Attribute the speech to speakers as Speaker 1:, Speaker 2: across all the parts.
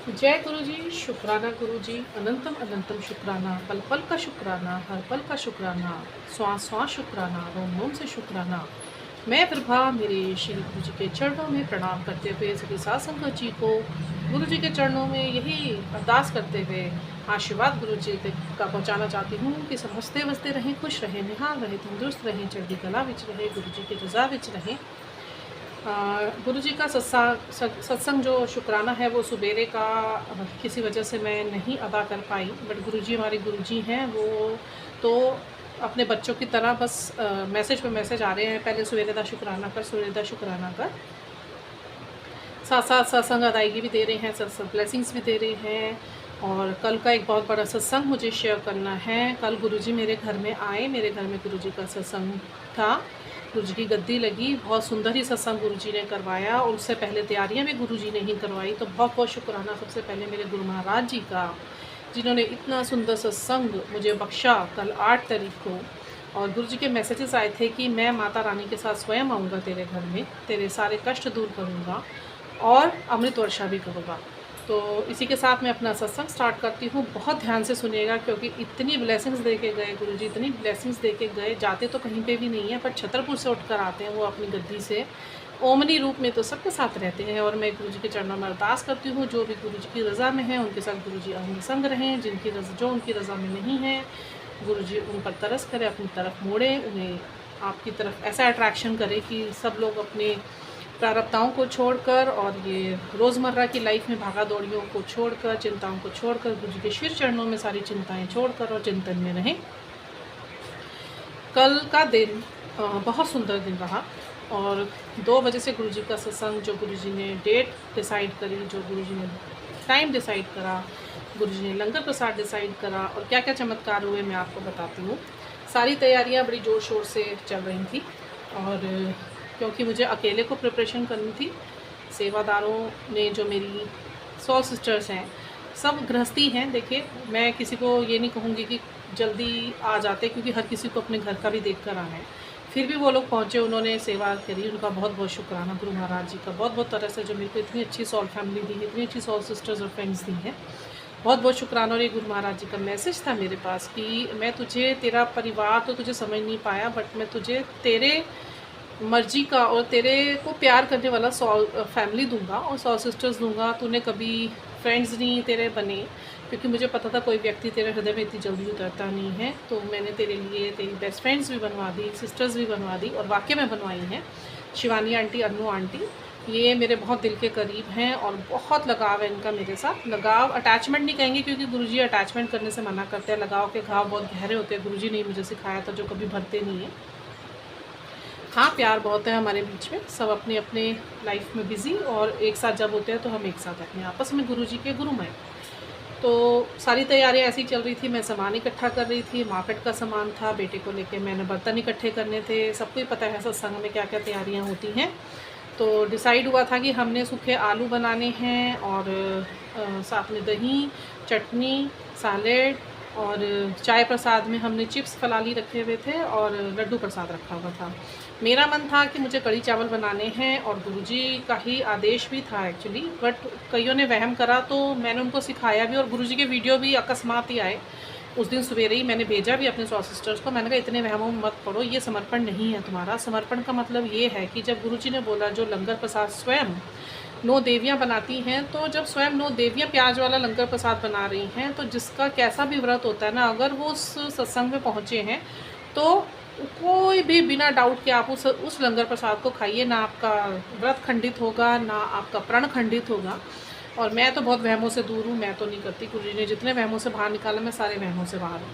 Speaker 1: जय गुरु जी। शुक्राना गुरु जी। अनंतम अनंतम शुक्राना। पल पल का शुक्राना, हर पल का शुक्राना, श्वास श्वास शुक्राना, रोम रोम से शुक्राना। मैं प्रभा मेरे श्री गुरु जी के चरणों में प्रणाम करते हुए सभी साथ संगत जी को गुरु जी के चरणों में यही अरदास करते हुए आशीर्वाद गुरु जी का पहुँचाना चाहती हूँ कि सब हंसते वसते रहें, खुश रहें, निहाल रहें, तंदुरुस्त रहें, चढ़ती कला विच रहे, गुरु जी की रजा विच रहें। गुरु जी का सत्संग जो शुक्राना है वो सुबेरे का किसी वजह से मैं नहीं अदा कर पाई, बट गुरु जी हमारे गुरु जी हैं। वो तो अपने बच्चों की तरह बस मैसेज पे मैसेज आ रहे हैं, पहले सवेरे दा शुक्राना कर, सवेरे दा शुक्राना कर, साथ साथ सत्संग अदायगी भी दे रहे हैं, सत्संग ब्लेसिंग्स भी दे रहे हैं। और कल का एक बहुत बड़ा सत्संग मुझे शेयर करना है। कल गुरुजी मेरे घर में आए, मेरे घर में गुरुजी का सत्संग था, गुरुजी की गद्दी लगी, बहुत सुंदर ही सत्संग गुरुजी ने करवाया और उससे पहले तैयारियां भी गुरुजी ने ही करवाई। तो बहुत बहुत शुक्राना सबसे पहले मेरे गुरु महाराज जी का, जिन्होंने इतना सुंदर सत्संग मुझे बख्शा कल 8 तारीख को। और गुरुजी के मैसेजेस आए थे कि मैं माता रानी के साथ स्वयं आऊँगा तेरे घर में, तेरे सारे कष्ट दूर करूँगा और अमृत वर्षा भी करूँगा। तो इसी के साथ मैं अपना सत्संग स्टार्ट करती हूँ। बहुत ध्यान से सुनिएगा क्योंकि इतनी ब्लेसिंग्स दे के गए गुरुजी, इतनी ब्लेसिंग्स दे के गए, जाते तो कहीं पे भी नहीं है पर छतरपुर से उठकर आते हैं वो अपनी गद्दी से, ओमनी रूप में तो सबके साथ रहते हैं। और मैं गुरुजी के चरणों में अरदास करती हूँ जो भी गुरुजी की रज़ा में है उनके साथ गुरुजी अंग संग रहें, जिनकी रज़ा जो उनकी रज़ा में नहीं है गुरुजी उन पर तरस करे, अपनी तरफ मोड़े, उन्हें आपकी तरफ ऐसा अट्रैक्शन करे कि सब लोग अपने प्रारब्धाओं को छोड़कर और ये रोज़मर्रा की लाइफ में भागा दौड़ियों को छोड़कर, चिंताओं को छोड़कर गुरु के शिर चरणों में सारी चिंताएं छोड़कर और चिंतन में रहें। कल का दिन बहुत सुंदर दिन रहा और 2 बजे से गुरुजी का सत्संग, जो गुरुजी ने डेट डिसाइड करी, जो गुरुजी ने टाइम डिसाइड करा, गुरुजी ने लंगर प्रसाद डिसाइड करा और क्या क्या चमत्कार हुए मैं आपको बताती हूँ। सारी तैयारियाँ बड़ी ज़ोर शोर से चल रही थी और क्योंकि मुझे अकेले को प्रिपरेशन करनी थी। सेवादारों ने, जो मेरी 100 सिस्टर्स हैं, सब गृहस्थी हैं। देखिए, मैं किसी को ये नहीं कहूँगी कि जल्दी आ जाते क्योंकि हर किसी को अपने घर का भी देख कर आना है। फिर भी वो लोग पहुँचे, उन्होंने सेवा करी, उनका बहुत बहुत शुक्राना गुरु महाराज जी का, बहुत बहुत तरह से जो मेरे को इतनी अच्छी सॉल फैमिली दी, इतनी अच्छी सॉल सिस्टर्स और फ्रेंड्स दी हैं, बहुत बहुत शुक्राना। और ये गुरु महाराज जी का मैसेज था मेरे पास कि मैं तुझे, तेरा परिवार तो तुझे समझ नहीं पाया, बट मैं तुझे तेरे मर्जी का और तेरे को प्यार करने वाला 100 फैमिली दूंगा और 100 सिस्टर्स दूंगा। तूने कभी फ्रेंड्स नहीं तेरे बने, क्योंकि मुझे पता था कोई व्यक्ति तेरे हृदय में इतनी जल्दी उतरता नहीं है। तो मैंने तेरे लिए तेरी बेस्ट फ्रेंड्स भी बनवा दी, सिस्टर्स भी बनवा दी और वाकई में बनवाई हैं। शिवानी आंटी, अन्नू आंटी, ये मेरे बहुत दिल के करीब हैं और बहुत लगाव है इनका मेरे साथ। लगाव, अटैचमेंट नहीं कहेंगे क्योंकि गुरुजी अटैचमेंट करने से मना करते हैं। लगाव के घाव बहुत गहरे होते हैं, गुरुजी ने मुझे सिखाया था, जो कभी भरते नहीं है। हाँ, प्यार बहुत है हमारे बीच में, सब अपने अपने लाइफ में बिज़ी, और एक साथ जब होते हैं तो हम एक साथ अपने आपस में गुरुजी के गुरुमय। तो सारी तैयारियां ऐसी चल रही थी। मैं सामान इकट्ठा कर रही थी, मार्केट का सामान था, बेटे को लेके मैंने बर्तन इकट्ठे करने थे। सबको ही पता है सत्संग में क्या क्या तैयारियां होती हैं। तो डिसाइड हुआ था कि हमने सूखे आलू बनाने हैं और साथ में दही, चटनी, सैलेड और चाय प्रसाद में हमने चिप्स फलाली रखे हुए थे और लड्डू प्रसाद रखा हुआ था। मेरा मन था कि मुझे कढ़ी चावल बनाने हैं और गुरुजी का ही आदेश भी था एक्चुअली, बट कईयों ने वहम करा तो मैंने उनको सिखाया भी और गुरुजी के वीडियो भी अकस्मात ही आए। उस दिन सवेरे ही मैंने भेजा भी अपने 100 सिस्टर्स को। मैंने कहा इतने वहमों में मत पड़ो, ये समर्पण नहीं है तुम्हारा। समर्पण का मतलब ये है कि जब गुरुजी ने बोला जो लंगर प्रसाद स्वयं 9 देवियाँ बनाती हैं, तो जब स्वयं 9 देवियाँ प्याज वाला लंगर प्रसाद बना रही हैं, तो जिसका कैसा भी व्रत होता है ना, अगर वो उस सत्संग में पहुँचे हैं तो कोई भी बिना डाउट के आप उस लंगर प्रसाद को खाइए, ना आपका व्रत खंडित होगा, ना आपका प्रण खंडित होगा। और मैं तो बहुत वहमों से दूर हूँ, मैं तो नहीं करती। गुरुजी ने जितने वहमों से बाहर निकाला, मैं सारे वहमों से बाहर हूँ।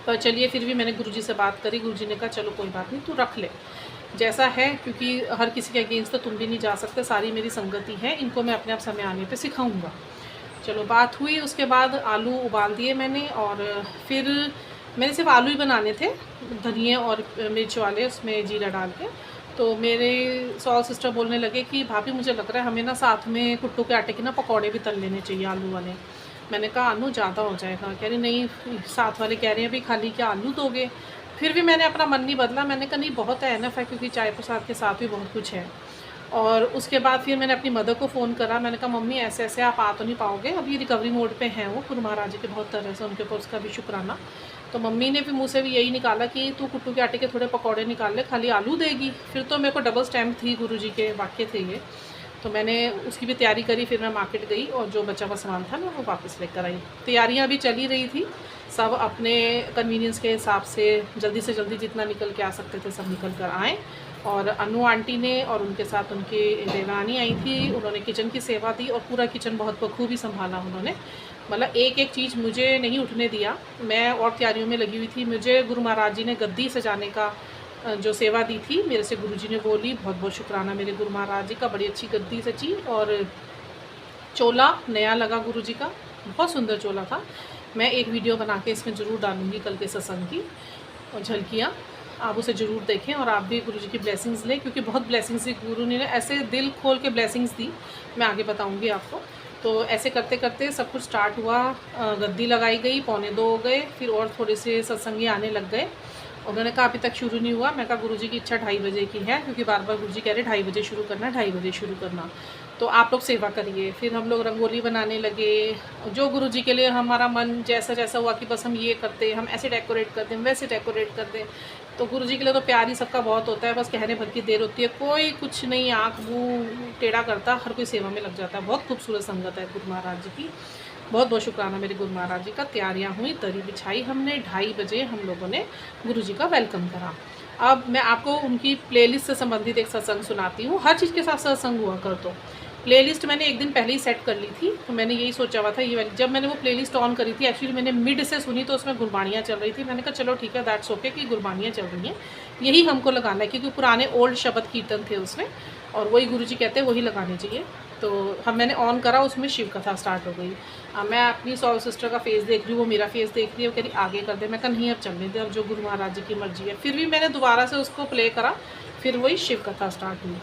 Speaker 1: पर चलिए, फिर भी मैंने गुरुजी से बात करी। गुरुजी ने कहा चलो कोई बात नहीं, तू रख ले जैसा है, क्योंकि हर किसी के अगेंस्ट तो तुम भी नहीं जा सकते, सारी मेरी संगति है, इनको मैं अपने आप समय आने पे सिखाऊंगा। चलो, बात हुई। उसके बाद आलू उबाल दिए मैंने और फिर मैंने सिर्फ आलू ही बनाने थे, धनिया और मिर्च वाले, उसमें जीरा डाल के। तो मेरे 100 सिस्टर बोलने लगे कि भाभी मुझे लग रहा है हमें ना साथ में कुट्टू के आटे के ना पकौड़े भी तल लेने चाहिए, आलू वाले। मैंने कहा आलू ज़्यादा हो जाएगा। कह रही नहीं, साथ वाले कह रहे हैं भी खाली क्या आलू दोगे। फिर भी मैंने अपना मन नहीं बदला, मैंने कहा नहीं बहुत है, एनफ है, क्योंकि चाय प्रसाद के साथ भी बहुत कुछ है। और उसके बाद फिर मैंने अपनी मदर को फ़ोन करा, मैंने कहा मम्मी ऐसे ऐसे आप आ तो नहीं पाओगे, अभी रिकवरी मोड पे हैं वो, गुरु महाराज जी के बहुत तरह से उनके ऊपर उसका भी शुक्राना। तो मम्मी ने भी मुँह से भी यही निकाला कि तू कुट्टू के आटे के थोड़े पकौड़े निकाल ले, खाली आलू देगी। फिर तो मेरे को डबल स्टैम्प थी, गुरु जी के वाक्य थे ये। तो मैंने उसकी भी तैयारी करी, फिर मैं मार्केट गई और जो बचा हुआ सामान था मैं वो वापस लेकर आई। तैयारियाँ भी चली रही थी, सब अपने कन्वीनियंस के हिसाब से जल्दी से जल्दी जितना निकल के आ सकते थे सब निकल कर आए। और अनु आंटी ने और उनके साथ उनकी देवरानी आई थी, उन्होंने किचन की सेवा दी और पूरा किचन बहुत बखूबी संभाला उन्होंने। मतलब एक एक चीज़ मुझे नहीं उठने दिया, मैं और तैयारियों में लगी हुई थी। मुझे गुरु महाराज जी ने गद्दी सजाने का जो सेवा दी थी, मेरे से गुरुजी ने बोली, बहुत बहुत शुक्राना मेरे गुरु महाराज जी का, बड़ी अच्छी गद्दी सची। और चोला नया लगा गुरुजी का, बहुत सुंदर चोला था। मैं एक वीडियो बना के इसमें ज़रूर डालूँगी कल के सत्संग की, और झलकियाँ आप उसे ज़रूर देखें और आप भी गुरुजी की ब्लेसिंग्स लें, क्योंकि बहुत ब्लेसिंग्स दी गुरु ने, ऐसे दिल खोल के ब्लेसिंग्स दी, मैं आगे बताऊँगी आपको। तो ऐसे करते करते सब कुछ स्टार्ट हुआ, गद्दी लगाई गई, 1:45 हो गए, फिर और थोड़े से सत्संगी आने लग गए। उन्होंने कहा अभी तक शुरू नहीं हुआ, मैं कहा गुरुजी की इच्छा 2:30 बजे की है, क्योंकि बार बार गुरुजी कह रहे 2:30 बजे शुरू करना, 2:30 बजे शुरू करना, तो आप लोग सेवा करिए। फिर हम लोग रंगोली बनाने लगे, जो गुरुजी के लिए हमारा मन जैसा जैसा हुआ कि बस हम ये करते, हम ऐसे डेकोरेट कर दें, वैसे डेकोरेट कर दें। तो गुरुजी के लिए तो प्यार ही सबका बहुत होता है, बस कहने भर की देर होती है, कोई कुछ नहीं आँख मुँह टेढ़ा करता, हर कोई सेवा में लग जाता है। बहुत खूबसूरत संगत है गुरु महाराज जी की, बहुत बहुत शुक्राना मेरे गुरु महाराज जी का। तैयारियां हुई, दरी बिछाई हमने, 2:30 बजे हम लोगों ने गुरुजी का वेलकम करा। अब मैं आपको उनकी प्लेलिस्ट से संबंधित एक सत्संग सुनाती हूँ। हर चीज़ के साथ सत्संग हुआ कर, तो प्लेलिस्ट मैंने एक दिन पहले ही सेट कर ली थी, तो मैंने यही सोचा हुआ था ये वाली। जब मैंने वो प्लेलिस्ट ऑन करी थी, एक्चुअली मैंने मिड से सुनी तो उसमें गुरबानियाँ चल रही थी, मैंने कहा चलो ठीक है, दैट्स ओके कि गुरबानियाँ चल रही हैं, यही हमको लगाना है, क्योंकि पुराने ओल्ड शब्द कीर्तन थे उसमें, और वही गुरुजी कहते हैं वही लगाने चाहिए। तो मैंने ऑन करा, उसमें शिव कथा स्टार्ट हो गई। मैं अपनी सॉल सिस्टर का फेस देख रही हूँ, वो मेरा फेस देख रही है, वो कह रही आगे कर दे, मैं कहा नहीं अब चलने दे, अब जो गुरु महाराज जी की मर्जी है। फिर भी मैंने दोबारा से उसको प्ले करा, फिर वही शिव कथा स्टार्ट हुई,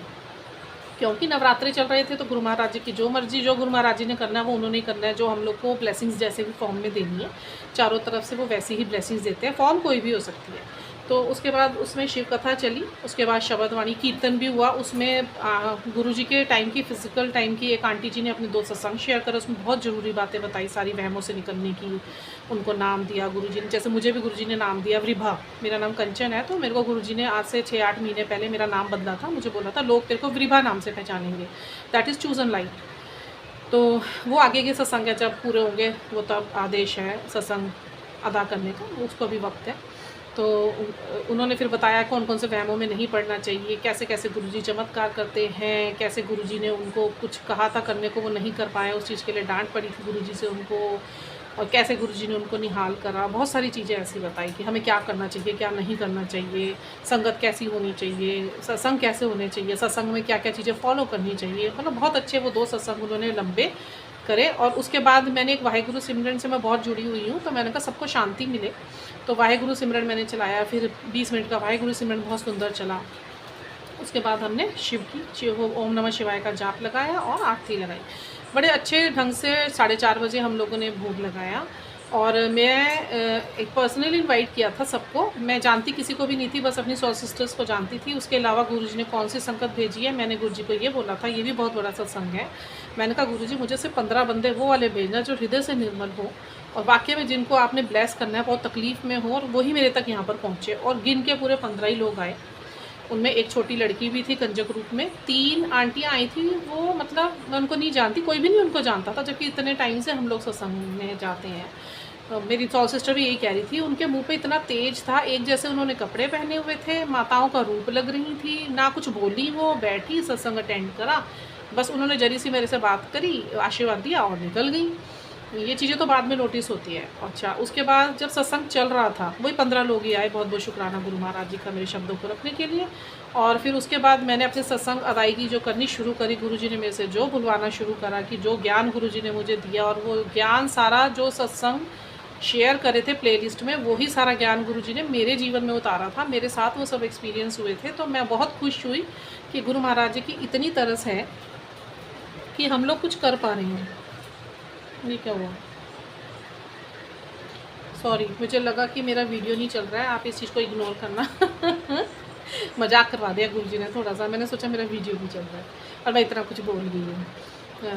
Speaker 1: क्योंकि नवरात्रे चल रहे थे, तो गुरु महाराज जी की जो मर्जी, जो गुरु महाराज जी ने करना है वो उन्होंने करना है, जो हम लोग को ब्लेसिंग्स जैसे भी फॉर्म में देनी है चारों तरफ से, वो वैसी ही ब्लेसिंग्स देते हैं, फॉर्म कोई भी हो सकती है। तो उसके बाद उसमें शिव कथा चली, उसके बाद शब्दवाणी कीर्तन भी हुआ। उसमें गुरुजी के टाइम की, फिजिकल टाइम की, एक आंटी जी ने अपने 2 सत्संग शेयर करे, उसमें बहुत ज़रूरी बातें बताई, सारी वहमों से निकलने की, उनको नाम दिया गुरुजी ने। जैसे मुझे भी गुरुजी ने नाम दिया वृभा, मेरा नाम कंचन है, तो मेरे को गुरुजी ने आज से 6-8 महीने पहले मेरा नाम बदला था, मुझे बोला था लोग तेरे को वृभा नाम से पहचानेंगे, दैट इज़ चूज़न लाइट। तो वो आगे के सत्संग है, जब पूरे होंगे वो तब आदेश है सत्संग अदा करने का, उसको भी वक्त है। तो उन्होंने फिर बताया कौन कौन से वहमों में नहीं पढ़ना चाहिए, कैसे कैसे गुरुजी चमत्कार करते हैं, कैसे गुरुजी ने उनको कुछ कहा था करने को वो नहीं कर पाए, उस चीज़ के लिए डांट पड़ी थी गुरुजी से उनको, और कैसे गुरुजी ने उनको निहाल करा। बहुत सारी चीज़ें ऐसी बताई कि हमें क्या करना चाहिए, क्या नहीं करना चाहिए, संगत कैसी होनी चाहिए, सत्संग कैसे होने चाहिए, सत्संग में क्या क्या चीज़ें फॉलो करनी चाहिए। मतलब बहुत अच्छे वो 2 सत्संग उन्होंने लंबे करे। और उसके बाद मैंने एक वाहेगुरु सिमरन से मैं बहुत जुड़ी हुई हूँ, तो मैंने कहा सबको शांति मिले, तो वाहेगुरु सिमरन मैंने चलाया। फिर 20 मिनट का वाहेगुरु सिमरन बहुत सुंदर चला। उसके बाद हमने शिव ओम नमः शिवाय का जाप लगाया और आरती लगाई। बड़े अच्छे ढंग से 4:30 बजे हम लोगों ने भोग लगाया। और मैं एक पर्सनली इनवाइट किया था सबको, मैं जानती किसी को भी नहीं थी, बस अपनी सॉल सिस्टर्स को जानती थी। उसके अलावा गुरुजी ने कौन सी संगत भेजी है, मैंने गुरुजी को ये बोला था, ये भी बहुत बड़ा सत्संग है। मैंने कहा गुरुजी मुझे सिर्फ 15 बंदे वो वाले भेजना जो हृदय से निर्मल हो, और वाकई में जिनको आपने ब्लेस करना है, बहुत तकलीफ़ में हो, और वही मेरे तक यहाँ पर पहुँचे। और गिन के पूरे 15 ही लोग आए। उनमें एक छोटी लड़की भी थी कंजक रूप में, 3 आंटियाँ आई थी। वो मतलब मैं उनको नहीं जानती, कोई भी नहीं उनको जानता था, जबकि इतने टाइम से हम लोग सत्संग में जाते हैं। मेरी सॉल सिस्टर भी यही कह रही थी, उनके मुंह पे इतना तेज था, एक जैसे उन्होंने कपड़े पहने हुए थे, माताओं का रूप लग रही थी, ना कुछ बोली, वो बैठी सत्संग अटेंड करा, बस उन्होंने जरी सी मेरे से बात करी, आशीर्वाद दिया और निकल गई। ये चीज़ें तो बाद में नोटिस होती है। अच्छा, उसके बाद जब सत्संग चल रहा था, वही 15 लोग ही आए। बहुत बहुत शुक्राना गुरु महाराज जी का मेरे शब्दों को रखने के लिए। और फिर उसके बाद मैंने अपने सत्संग अदायगी जो करनी शुरू करी, गुरुजी ने मेरे से जो बुलवाना शुरू करा, कि जो ज्ञान गुरुजी ने मुझे दिया, और वो ज्ञान सारा जो सत्संग शेयर करे थे प्लेलिस्ट में, वही सारा ज्ञान गुरुजी ने मेरे जीवन में उतारा था, मेरे साथ वो सब एक्सपीरियंस हुए थे। तो मैं बहुत खुश हुई कि गुरु महाराज जी की इतनी तरस है कि हम लोग कुछ कर पा रहे हैं। ये क्या हुआ? सॉरी, मुझे लगा कि मेरा वीडियो नहीं चल रहा है, आप इस चीज़ को इग्नोर करना। मजाक करवा दिया गुरुजी ने थोड़ा सा, मैंने सोचा मेरा वीडियो भी चल रहा है और मैं इतना कुछ बोल गई हूँ,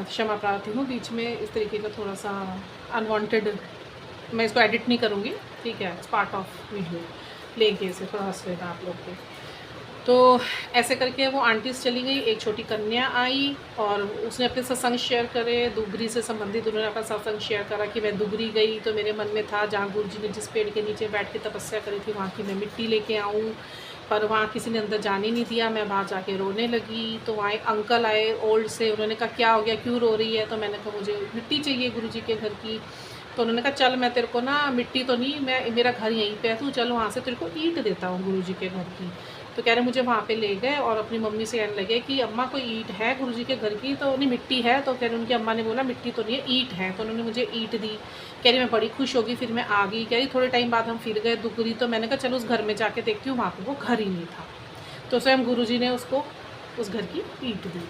Speaker 1: क्षमा प्रार्थी हूँ बीच में इस तरीके का थोड़ा सा अनवांटेड, मैं इसको एडिट नहीं करूँगी, ठीक है, इट्स पार्ट ऑफ वीडियो, लेंगे इसे, थोड़ा हंस लेना आप लोग को। तो ऐसे करके वो आंटीज़ चली गई, एक छोटी कन्या आई और उसने अपने सत्संग शेयर करे, दुगरी से संबंधित उन्होंने अपना सत्संग शेयर करा कि मैं दुगरी गई तो मेरे मन में था जहाँ गुरुजी ने जिस पेड़ के नीचे बैठ के तपस्या करी थी वहाँ की मैं मिट्टी लेके आऊँ, पर वहाँ किसी ने अंदर जाने नहीं दिया, मैं बाहर जाके रोने लगी। तो वहाँ एक अंकल आए ओल्ड से, उन्होंने कहा क्या हो गया, क्यों रो रही है, तो मैंने कहा मुझे मिट्टी चाहिए गुरुजी के घर की। तो उन्होंने कहा चल मैं तेरे को ना, मिट्टी तो नहीं, मैं मेरा घर यहीं पे है, तू चल वहाँ से तेरे को ईंट देता हूँ गुरुजी के घर की। तो कह रहे मुझे वहाँ पे ले गए और अपनी मम्मी से कहने लगे कि अम्मा कोई ईंट है गुरुजी के घर की, तो नहीं मिट्टी है, तो कह रहे उनकी अम्मा ने बोला मिट्टी तो नहीं है ईंट है, तो उन्होंने मुझे ईंट दी। कह रही मैं बड़ी खुश होगी, फिर मैं आ गई। कह रही थोड़े टाइम बाद हम फिर गए दुगरी, तो मैंने कहा चलो उस घर में जाके देखती हूँ, वहाँ पर वो घर ही नहीं था। तो स्वयं गुरुजी ने उसको उस घर की ईंट दी।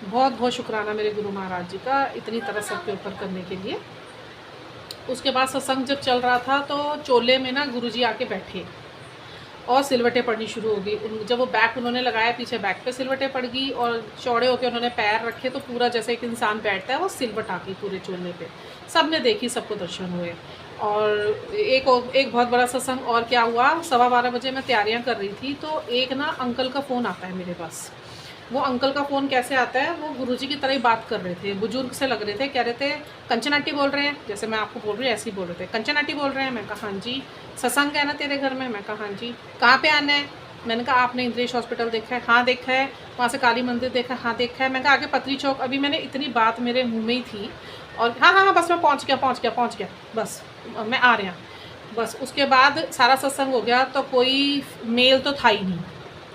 Speaker 1: बहुत बहुत शुक्राना मेरे गुरु महाराज जी का इतनी तरह सबके ऊपर करने के लिए। उसके बाद सत्संग जब चल रहा था तो चोले में ना गुरुजी आके बैठे और सिलवटें पड़नी शुरू हो गई। जब वो बैक उन्होंने लगाया पीछे बैक पे सिलवटें पड़ गई और चौड़े होकर उन्होंने पैर रखे तो पूरा जैसे एक इंसान बैठता है वो सिलवट आ गई पूरे चोले पे। सब ने देखी, सबको दर्शन हुए। और एक बहुत बड़ा सत्संग और क्या हुआ, 12:15 बजे मैं तैयारियां कर रही थी तो एक ना अंकल का फ़ोन आता है मेरे पास। वो अंकल का फ़ोन कैसे आता है, वो गुरुजी की तरह ही बात कर रहे थे, बुजुर्ग से लग रहे थे, कह रहे थे कंचन आंटी बोल रहे हैं, जैसे मैं आपको बोल रही हूँ ऐसे ही बोल रहे थे, कंचन आंटी बोल रहे हैं। मैं कहा हाँ जी। सत्संग है ना तेरे घर में? मैं कहा हाँ जी। कहाँ पे आना है? मैंने कहा आपने इंद्रेश हॉस्पिटल देखा है? हाँ देखा है। वहाँ से काली मंदिर देखा? हाँ देखा है। मैं कहा आगे पतरी चौक। अभी मैंने इतनी बात मेरे मुँह में ही थी और हाँ हाँ हाँ बस मैं पहुँच गया, बस मैं आ रहा। बस उसके बाद सारा सत्संग हो गया तो कोई मेल तो था ही नहीं,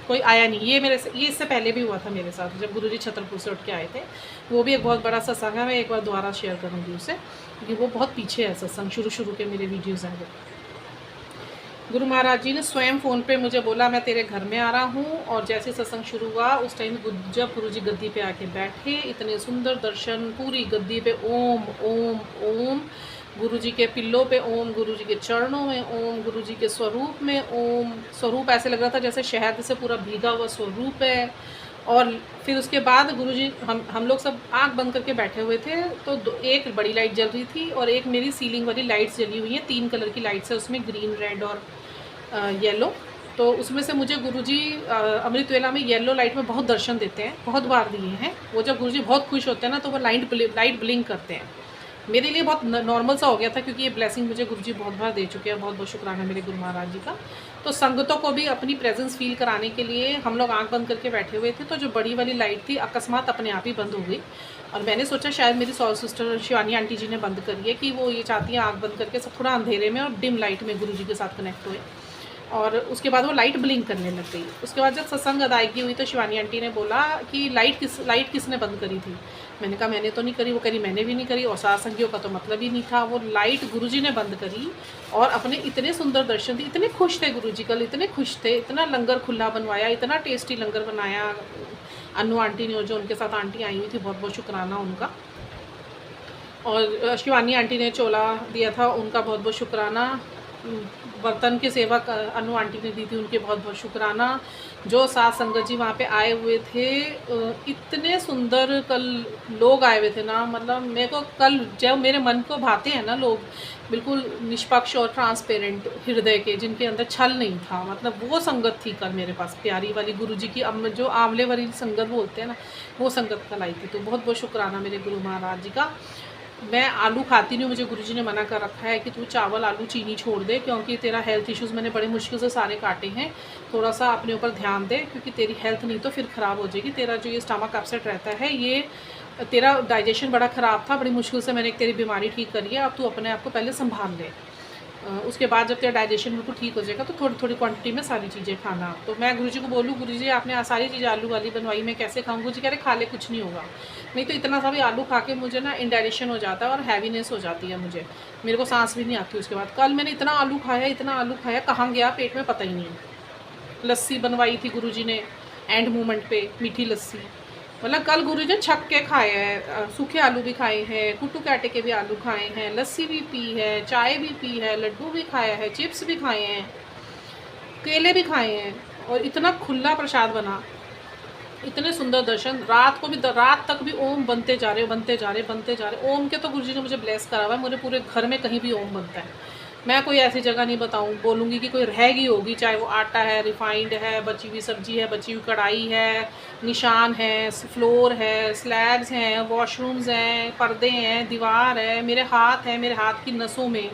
Speaker 1: कोई आया नहीं। ये इससे पहले भी हुआ था मेरे साथ जब गुरुजी छतरपुर से उठ के आए थे। वो भी एक बहुत बड़ा सत्संग है, मैं एक बार दोबारा शेयर करूँगी उसे, क्योंकि वो बहुत पीछे है सत्संग, शुरू के मेरे वीडियोज़ हैं वो। गुरु महाराज जी ने स्वयं फ़ोन पे मुझे बोला मैं तेरे घर में आ रहा हूँ। और जैसे सत्संग शुरू हुआ उस टाइम जब गुरुजी गद्दी पे आके बैठे, इतने सुंदर दर्शन, पूरी गद्दी पे ओम ओम ओम, गुरुजी के पिल्लों पे ओम, गुरुजी के चरणों में ओम, गुरुजी के स्वरूप में ओम। स्वरूप ऐसे लग रहा था जैसे शहद से पूरा भीगा हुआ स्वरूप है। और फिर उसके बाद गुरुजी, हम लोग सब आँख बंद करके बैठे हुए थे तो एक बड़ी लाइट जल रही थी और एक मेरी सीलिंग वाली लाइट्स जली हुई हैं, 3 कलर की लाइट्स है उसमें, ग्रीन, रेड और येलो। तो उसमें से मुझे गुरुजी अमृत वेला में येलो लाइट में बहुत दर्शन देते हैं, बहुत बार दिए हैं। वो जब गुरुजी बहुत खुश होते हैं ना तो वो लाइट ब्लिंक करते हैं। मेरे लिए बहुत नॉर्मल सा हो गया था क्योंकि ये ब्लेसिंग मुझे गुरुजी बहुत बार दे चुके हैं। बहुत बहुत शुक्राना मेरे गुरु महाराज जी का। तो संगतों को भी अपनी प्रेजेंस फील कराने के लिए हम लोग आंख बंद करके बैठे हुए थे, तो जो बड़ी वाली लाइट थी अकस्मात अपने आप ही बंद हो गई। और मैंने सोचा शायद मेरी सॉल सिस्टर शिवानी आंटी जी ने बंद करी है कि वो ये चाहती है आंख बंद करके सब थोड़ा अंधेरे में और डिम लाइट में गुरुजी के साथ कनेक्ट हुए। और उसके बाद वो लाइट ब्लिंक करने लग गई। उसके बाद जब सत्संग अदायगी हुई तो शिवानी आंटी ने बोला कि लाइट किसने बंद करी थी? मैंने कहा मैंने तो नहीं करी। वो करी मैंने भी नहीं करी और सत्संगियों का तो मतलब ही नहीं था। वो लाइट गुरुजी ने बंद करी और अपने इतने सुंदर दर्शन दिए। इतने खुश थे गुरुजी कल, इतने खुश थे, इतना लंगर खुला बनवाया, इतना टेस्टी लंगर बनाया अनु आंटी ने, जो उनके साथ आंटी आई हुई थी, बहुत बहुत शुक्राना उनका। और शिवानी आंटी ने चोला दिया था, उनका बहुत बहुत शुक्राना। बर्तन की सेवा अनु आंटी ने दी थी, उनके बहुत बहुत शुक्राना। जो साथ संगत जी वहाँ पे आए हुए थे, इतने सुंदर कल लोग आए हुए थे ना, मतलब मेरे को कल जब मेरे मन को भाते हैं ना लोग, बिल्कुल निष्पक्ष और ट्रांसपेरेंट हृदय के, जिनके अंदर छल नहीं था, मतलब वो संगत थी कल मेरे पास प्यारी वाली। गुरुजी की जो आंवले वाली संगत बोलते हैं ना, वो संगत कल आई थी। तो बहुत बहुत शुक्राना मेरे गुरु महाराज जी का। मैं आलू खाती नहीं हूँ, मुझे गुरुजी ने मना कर रखा है कि तू चावल आलू चीनी छोड़ दे, क्योंकि तेरा हेल्थ इश्यूज़ मैंने बड़े मुश्किल से सारे काटे हैं। थोड़ा सा अपने ऊपर ध्यान दे, क्योंकि तेरी हेल्थ नहीं तो फिर ख़राब हो जाएगी। तेरा जो ये स्टमक अपसेट रहता है, ये तेरा डाइजेशन बड़ा ख़राब था, बड़ी मुश्किल से मैंने एक तेरी बीमारी ठीक करी है। अब तू अपने आप को पहले संभाल ले, उसके बाद जब तेरा डाइजेशन बिल्कुल ठीक हो जाएगा तो थोड़ी थोड़ी क्वांटिटी में सारी चीज़ें खाना। तो मैं गुरुजी को बोलूँ गुरुजी आपने सारी चीज़ें आलू वाली बनवाई, मैं कैसे खाऊँ? गुरुजी कह रहे खा ले, कुछ नहीं होगा। नहीं तो इतना सा भी आलू खा के मुझे ना इंडाइजेशन हो जाता है और हैवीनेस हो जाती है, मुझे मेरे को सांस भी नहीं आती उसके बाद। कल मैंने इतना आलू खाया, कहाँ गया पेट में पता ही नहीं। लस्सी बनवाई थी गुरुजी ने एंड मोमेंट पे, मीठी लस्सी। मतलब कल गुरुजी ने छक के खाए हैं, सूखे आलू भी खाए हैं, कुट्टू काटे के भी आलू खाए हैं, लस्सी भी पी है, चाय भी पी है, लड्डू भी खाया है, चिप्स भी खाए हैं, केले भी खाए हैं। और इतना खुला प्रसाद बना, इतने सुंदर दर्शन। रात को भी रात तक भी ओम बनते जा रहे बनते जा रहे बनते जा रहे। ओम के तो गुरुजी ने मुझे ब्लेस करा हुआ है, मेरे पूरे घर में कहीं भी ओम बनता है। मैं कोई ऐसी जगह नहीं बताऊं बोलूँगी कि कोई रहेगी होगी, चाहे वो आटा है, रिफाइंड है, बची हुई सब्जी है, बची हुई कढ़ाई है, निशान है, फ्लोर है, स्लैब्स हैं, वॉशरूम्स हैं, पर्दे हैं, दीवार है, मेरे हाथ है, मेरे हाथ की नसों में,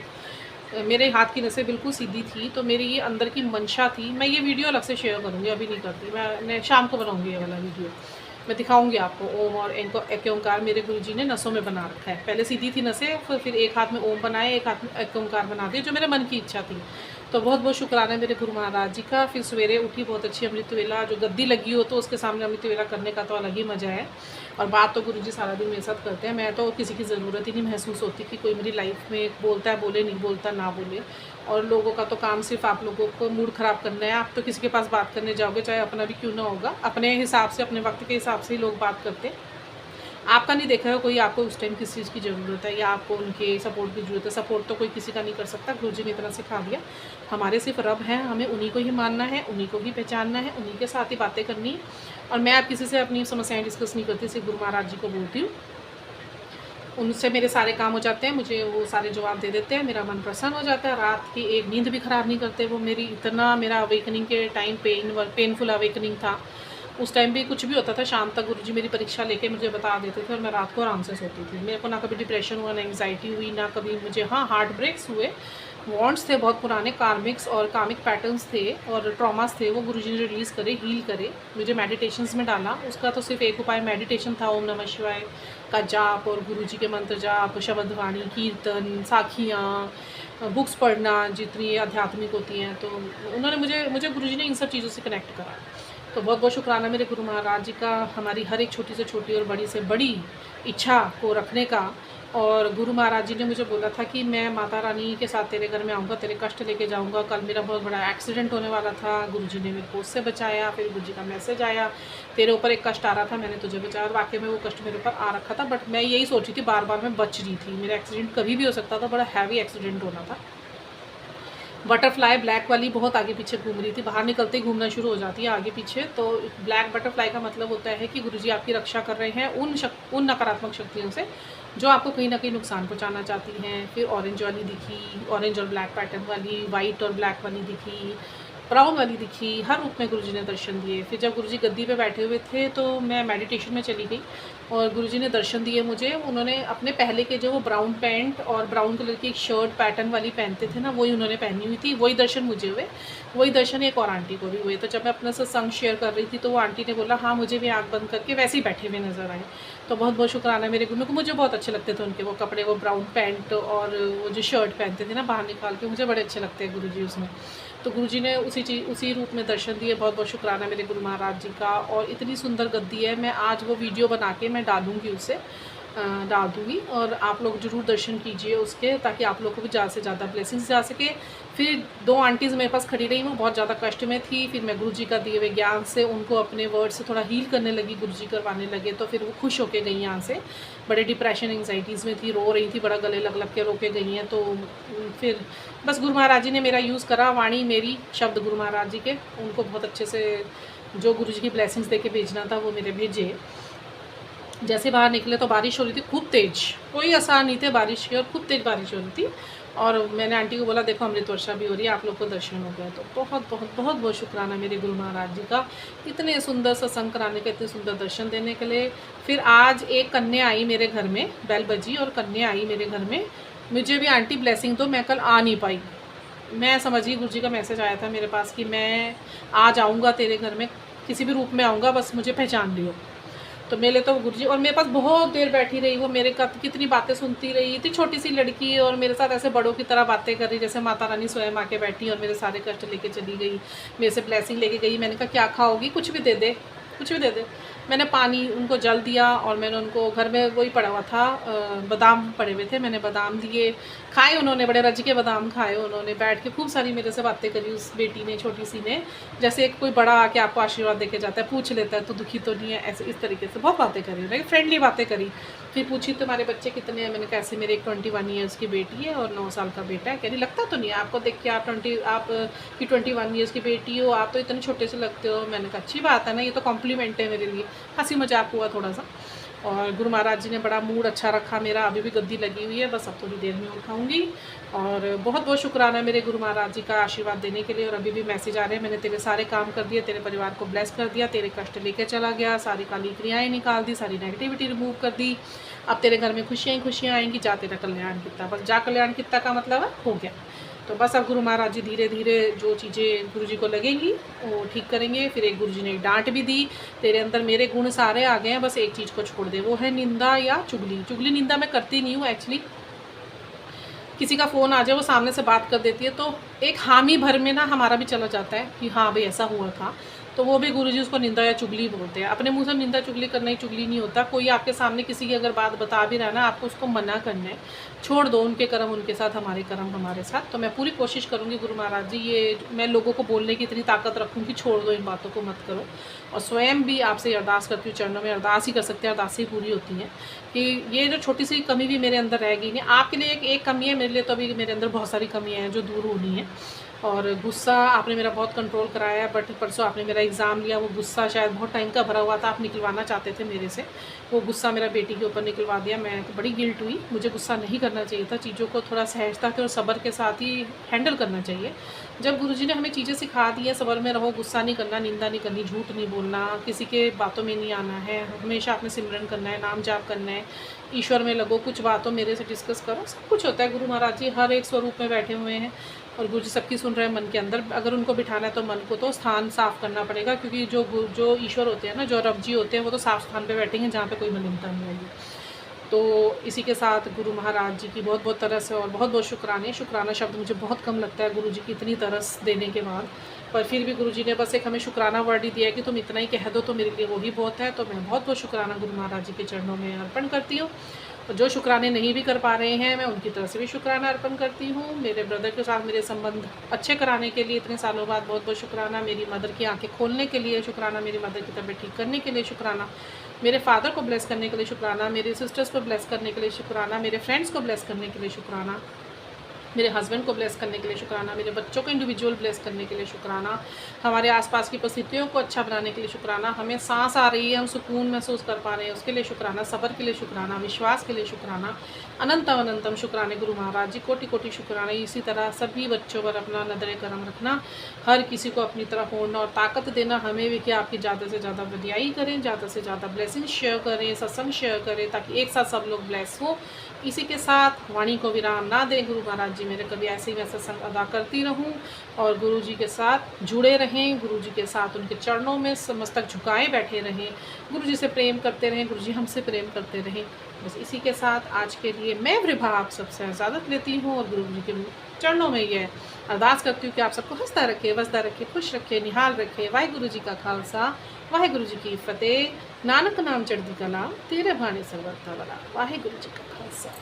Speaker 1: मेरे हाथ की नसें बिल्कुल सीधी थी, तो मेरी ये अंदर की मंशा थी। मैं ये वीडियो अलग से शेयर करूँगी, अभी नहीं करती, मैं शाम को बनाऊँगी ये वाला वीडियो। मैं दिखाऊंगी आपको ओम और एक ओंकार मेरे गुरुजी ने नसों में बना रखा है। पहले सीधी थी नसें, फिर एक हाथ में ओम बनाए, एक हाथ में एक ओंकार बना दिए, जो मेरे मन की इच्छा थी। तो बहुत बहुत शुक्राना है मेरे गुरु महाराज जी का। फिर सवेरे उठी, बहुत अच्छी अमृत वेला, जो गद्दी लगी हो तो उसके सामने अमृत वेला करने का तो अलग ही मज़ा है। और बात तो गुरुजी सारा दिन मेरे साथ करते हैं, मैं तो किसी की ज़रूरत ही नहीं महसूस होती कि कोई मेरी लाइफ में बोलता है बोले, नहीं बोलता ना बोले। और लोगों का तो काम सिर्फ आप लोगों को मूड ख़राब करना है। आप तो किसी के पास बात करने जाओगे, चाहे अपना भी क्यों ना होगा, अपने हिसाब से, अपने वक्त के हिसाब से ही लोग बात करते हैं। आपका नहीं देखा है कोई आपको उस टाइम किस चीज़ की ज़रूरत है या आपको उनके सपोर्ट की ज़रूरत है। सपोर्ट तो कोई किसी का नहीं कर सकता, गुरुजी ने इतना सिखा दिया। हमारे सिर्फ रब हैं, हमें उन्हीं को ही मानना है, उन्हीं को ही पहचानना है, उन्हीं के साथ ही बातें करनी है। और मैं अब किसी से अपनी समस्याएं डिस्कस नहीं करती, सिर्फ गुरु महाराज जी को बोलती हूँ, उनसे मेरे सारे काम हो जाते हैं, मुझे वो सारे जवाब दे देते हैं, मेरा मन प्रसन्न हो जाता है। रात की एक नींद भी ख़राब नहीं करते वो मेरी। इतना मेरा अवेकनिंग के टाइम पेनफुल अवेकनिंग था। उस टाइम भी कुछ भी होता था, शाम तक गुरुजी मेरी परीक्षा लेके मुझे बता देते थे और मैं रात को आराम से सोती थी। मेरे को ना कभी डिप्रेशन हुआ, ना एंग्जाइटी हुई, ना कभी मुझे हार्ट ब्रेक्स हुए। वॉन्ट्स थे बहुत पुराने, कार्मिक्स और कामिक पैटर्न्स थे और ट्रॉमास थे, वो गुरुजी ने रिलीज़ करे, हील करे, मुझे मेडिटेशंस में डाला। उसका तो सिर्फ एक उपाय मेडिटेशन था, ओम नमः शिवाय का जाप और गुरुजी के मंत्र जाप, शब्दवाणी, कीर्तन, साखियाँ, बुक्स पढ़ना जितनी आध्यात्मिक होती हैं। तो उन्होंने मुझे गुरुजी ने इन सब चीज़ों से कनेक्ट करा। तो बहुत बहुत शुक्राना मेरे गुरु महाराज जी का, हमारी हर एक छोटी से छोटी और बड़ी से बड़ी इच्छा को रखने का। और गुरु महाराज जी ने मुझे बोला था कि मैं माता रानी के साथ तेरे घर में आऊँगा, तेरे कष्ट लेके जाऊँगा। कल मेरा बहुत बड़ा एक्सीडेंट होने वाला था, गुरुजी ने मेरे को उससे बचाया। फिर गुरुजी का मैसेज आया, तेरे ऊपर एक कष्ट आ रहा था, मैंने तुझे बचाया। और वाकई में वो कष्ट मेरे ऊपर आ रखा था, बट मैं यही सोची थी, बार बार मैं बच रही थी। मेरा एक्सीडेंट कभी भी हो सकता था, बड़ा हैवी एक्सीडेंट होना था। बटरफ्लाई ब्लैक वाली बहुत आगे पीछे घूम रही थी, बाहर निकलते ही घूमना शुरू हो जाती है आगे पीछे। तो ब्लैक बटरफ्लाई का मतलब होता है कि गुरुजी आपकी रक्षा कर रहे हैं उन नकारात्मक शक्तियों से जो आपको कहीं ना कहीं नुकसान पहुंचाना चाहती हैं। फिर ऑरेंज वाली दिखी, ऑरेंज और ब्लैक पैटर्न वाली, वाइट और ब्लैक वाली दिखी, ब्राउन वाली दिखी, हर रूप में गुरुजी ने दर्शन दिए। फिर जब गुरुजी गद्दी पे बैठे हुए थे तो मैं मेडिटेशन में चली गई और गुरुजी ने दर्शन दिए मुझे। उन्होंने अपने पहले के जो वो ब्राउन पैंट और ब्राउन कलर की एक शर्ट पैटर्न वाली पहनते थे ना, वही उन्होंने पहनी हुई थी। वही दर्शन मुझे हुए, वही दर्शन एक और आंटी को भी हुए। तो जब मैं अपना सत्संग शेयर कर रही थी तो वो आंटी ने बोला हाँ मुझे भी आँख बंद करके वैसे ही बैठे हुए नज़र आए। तो बहुत बहुत शुक्राना मेरे गुरु को, मुझे बहुत अच्छे लगते थे उनके वो कपड़े, वो ब्राउन पैंट और वो जो शर्ट पहनते थे ना बाहर निकाल के, मुझे बड़े अच्छे लगते हैं गुरुजी उसमें। तो गुरुजी ने उसी रूप में दर्शन दिए। बहुत बहुत शुक्राना मेरे गुरु महाराज जी का। और इतनी सुंदर गद्दी है, मैं आज वो वीडियो बना के मैं डालूँगी, उसे डाल दूँगी और आप लोग ज़रूर दर्शन कीजिए उसके, ताकि आप लोग को भी ज़्यादा से ज़्यादा ब्लेसिंग्स जा सके। फिर 2 आंटीज़ मेरे पास खड़ी रही, वो बहुत ज़्यादा कष्ट में थी। फिर मैं गुरुजी का दिए हुए ज्ञान से उनको अपने वर्ड से थोड़ा हील करने लगी, गुरुजी करवाने लगे। तो फिर वो खुश होके गई यहाँ से। बड़े डिप्रेशन एंग्जाइटीज़ में थी, रो रही थी, बड़ा गले लग के रो के गई हैं। तो फिर बस गुरु महाराज जी ने मेरा यूज़ करा, वाणी मेरी, शब्द गुरु महाराज जी के, उनको बहुत अच्छे से जो गुरुजी की ब्लेसिंग्स दे के भेजना था वो मेरे भेजे। जैसे बाहर निकले तो बारिश हो रही थी खूब तेज़, कोई आसार नहीं थे बारिश की, और खूब तेज़ बारिश हो रही थी। और मैंने आंटी को बोला देखो अमृत वर्षा भी हो रही है, आप लोग को दर्शन हो गया। तो बहुत बहुत बहुत बहुत शुक्राना मेरे गुरु महाराज जी का, इतने सुंदर सत्संग कराने के, इतने सुंदर दर्शन देने के लिए। फिर आज एक कन्या आई मेरे घर में, बेल बजी और कन्या आई मेरे घर में, मुझे भी आंटी ब्लेसिंग दो, मैं कल आ नहीं पाई। मैं समझी गुरुजी का मैसेज आया था मेरे पास कि मैं आज आऊँगा तेरे घर में, किसी भी रूप में आऊँगा, बस मुझे पहचान लियो। तो मेरे तो गुरुजी, और मेरे पास बहुत देर बैठी रही वो, मेरे का कितनी बातें सुनती रही। इतनी छोटी सी लड़की और मेरे साथ ऐसे बड़ों की तरह बातें कर रही, जैसे माता रानी स्वयं आके बैठी और मेरे सारे कष्ट लेके चली गई, मेरे से ब्लेसिंग लेके गई। मैंने कहा क्या खाओगी, कुछ भी दे दे, कुछ भी दे दे। मैंने पानी उनको जल दिया और मैंने उनको, घर में वही पड़ा हुआ था, बादाम पड़े हुए थे, मैंने बादाम दिए, खाए उन्होंने, बड़े रज के बादाम खाए उन्होंने, बैठ के खूब सारी मेरे से बातें करी उस बेटी ने, छोटी सी ने, जैसे एक कोई बड़ा आके आपको आशीर्वाद दे के जाता है, पूछ लेता है तो दुखी तो नहीं है, ऐसे इस तरीके से बहुत बातें करी उन्होंने, फ्रेंडली बातें करी। फिर पूछी तुम्हारे बच्चे कितने हैं, मैंने कैसे, मेरे एक 21 ईयर्स की बेटी है और 9 साल का बेटा है। कह रही लगता तो नहीं है आपको देख के, आप 21 ईयर्स की बेटी हो, आप तो इतने छोटे से लगते हो। मैंने कहा अच्छी बात है ना, ये तो कॉम्प्लीमेंट है मेरे लिए। हंसी मजाक हुआ थोड़ा सा, और गुरु महाराज जी ने बड़ा मूड अच्छा रखा मेरा। अभी भी गद्दी लगी हुई है, बस अब थोड़ी देर में उठाऊंगी। और बहुत बहुत शुक्राना है मेरे गुरु महाराज जी का आशीर्वाद देने के लिए। और अभी भी मैसेज आ रहे हैं, मैंने तेरे सारे काम कर दिए, तेरे परिवार को ब्लेस कर दिया, तेरे कष्ट लेके चला गया, सारी काली क्रियाएँ निकाल दी, सारी नेगेटिविटी रिमूव कर दी, अब तेरे घर में खुशियाँ ही खुशियाँ आएंगी, जा तेरा कल्याण कितना। बस जा कल्याण कितना का मतलब है हो गया। तो बस अब गुरु महाराज जी धीरे धीरे जो चीज़ें गुरु जी को लगेंगी वो ठीक करेंगे। फिर एक गुरु जी ने एक डांट भी दी, तेरे अंदर मेरे गुण सारे आ गए हैं, बस एक चीज़ को छोड़ दे, वो है निंदा या चुगली। चुगली निंदा मैं करती नहीं हूँ एक्चुअली। किसी का फ़ोन आ जाए, वो सामने से बात कर देती है, तो एक हामी भर में ना हमारा भी चला जाता है कि हाँ भाई ऐसा हुआ था, तो वो भी गुरुजी उसको निंदा या चुगली बोलते हैं। अपने मुंह से निंदा चुगली करना ही चुगली नहीं होता। कोई आपके सामने किसी की अगर बात बता भी रहा है ना, आपको उसको मना करना है, छोड़ दो, उनके कर्म उनके साथ, हमारे कर्म हमारे साथ। तो मैं पूरी कोशिश करूँगी गुरु महाराज जी, ये मैं लोगों को बोलने की इतनी ताकत रखूँ कि छोड़ दो, इन बातों को मत करो। और स्वयं भी आपसे अरदास करती हूँ, चरणों में अरदास ही कर सकते हैं, अरदास ही पूरी होती हैं कि ये जो छोटी सी कमी भी मेरे अंदर रह गई नहीं, आपके लिए एक कमी है, मेरे लिए तो अभी मेरे अंदर बहुत सारी कमियाँ हैं जो दूर होनी है। और गुस्सा आपने मेरा बहुत कंट्रोल कराया है, बट परसों आपने मेरा एग्ज़ाम लिया, वो गुस्सा शायद बहुत टाइम का भरा हुआ था, आप निकलवाना चाहते थे मेरे से, वो गुस्सा मेरा बेटी के ऊपर निकलवा दिया। मैं तो बड़ी गिल्ट हुई, मुझे गुस्सा नहीं करना चाहिए था, चीज़ों को थोड़ा सहजता के और सब्र के साथ ही हैंडल करना चाहिए। जब गुरुजी ने हमें चीज़ें सिखा दी है, सब्र में रहो, गुस्सा नहीं करना, निंदा नहीं करनी, झूठ नहीं बोलना, किसी के बातों में नहीं आना है, हमेशा आपने सिमरन करना है, नाम जाप करना है, ईश्वर में लगो, कुछ बातों मेरे से डिस्कस करो, सब कुछ होता है। गुरु महाराज जी हर एक स्वरूप में बैठे हुए हैं और गुरु जी सबकी सुन रहे हैं मन के अंदर। अगर उनको बिठाना है तो मन को तो स्थान साफ करना पड़ेगा, क्योंकि जो ईश्वर होते हैं ना, जो रब जी होते हैं, वो तो साफ स्थान पे बैठेंगे जहाँ पे कोई मलिनता नहीं आएगी। तो इसी के साथ गुरु महाराज जी की बहुत बहुत तरस है और बहुत बहुत शुक्राने। शुक्राना शब्द मुझे बहुत कम लगता है गुरु जी की इतनी तरस देने के बाद, पर फिर भी गुरु जी ने बस एक हमें शुक्राना वर्ड ही दिया है कि तुम इतना ही कह दो तो मेरे लिए वही बहुत है। तो मैं बहुत बहुत शुक्राना गुरु महाराज जी के चरणों में अर्पण करती हूँ। और जो शुक्राने नहीं भी कर पा रहे हैं, मैं उनकी तरफ से भी शुक्राना अर्पण करती हूँ। मेरे ब्रदर के साथ मेरे संबंध अच्छे कराने के लिए इतने सालों बाद बहुत बहुत शुक्राना। मेरी मदर की आंखें खोलने के लिए शुक्राना, मेरी मदर की तबीयत ठीक करने के लिए शुक्राना, मेरे फादर को ब्लेस करने के लिए शुक्राना, मेरे सिस्टर्स को ब्लेस करने के लिए शुक्राना, मेरे फ्रेंड्स को ब्लेस करने के लिए शुक्राना, मेरे हस्बैंड को ब्लेस करने के लिए शुक्राना, मेरे बच्चों को इंडिविजुअल ब्लेस करने के लिए शुक्राना, हमारे आसपास की परिस्थितियों को अच्छा बनाने के लिए शुक्राना, हमें सांस आ रही है, हम सुकून महसूस कर पा रहे हैं उसके लिए शुक्राना, सब्र के लिए शुक्राना, विश्वास के लिए शुक्राना, अनंतम अनंतम शुक्राने गुरु महाराज जी, कोटि कोटि शुक्राना। इसी तरह सभी बच्चों पर अपना नजर करम रखना, हर किसी को अपनी तरफ होना और ताकत देना, हमें भी कि आपकी ज़्यादा से ज़्यादा बधाई करें, ज़्यादा से ज़्यादा ब्लेसिंग शेयर करें, सत्संग शेयर करें, ताकि एक साथ सब लोग ब्लेस हो। इसी के साथ वाणी को विराम ना दे गुरु महाराज जी, मेरे कभी ऐसे ही मैं सत्संग अदा करती रहूं और गुरु जी के साथ जुड़े रहें, गुरु जी के साथ उनके चरणों में मस्तक झुकाए बैठे रहें, गुरु जी से प्रेम करते रहें, गुरु जी हमसे प्रेम करते रहें। बस इसी के साथ आज के लिए मैं विभा आप सबसे इजाज़त लेती हूँ और गुरु जी के चरणों में ये अरदास करती हूँ कि आप सबको हंसता रखे, बसता रखे, खुश रखे, निहाल रखे। वाहिगुरु जी का खालसा, वाहिगुरु जी की फतेह। नानक नाम चढ़दी कला, तेरे भाने सर्वथा वाला। वाहिगुरु जी का खालसा।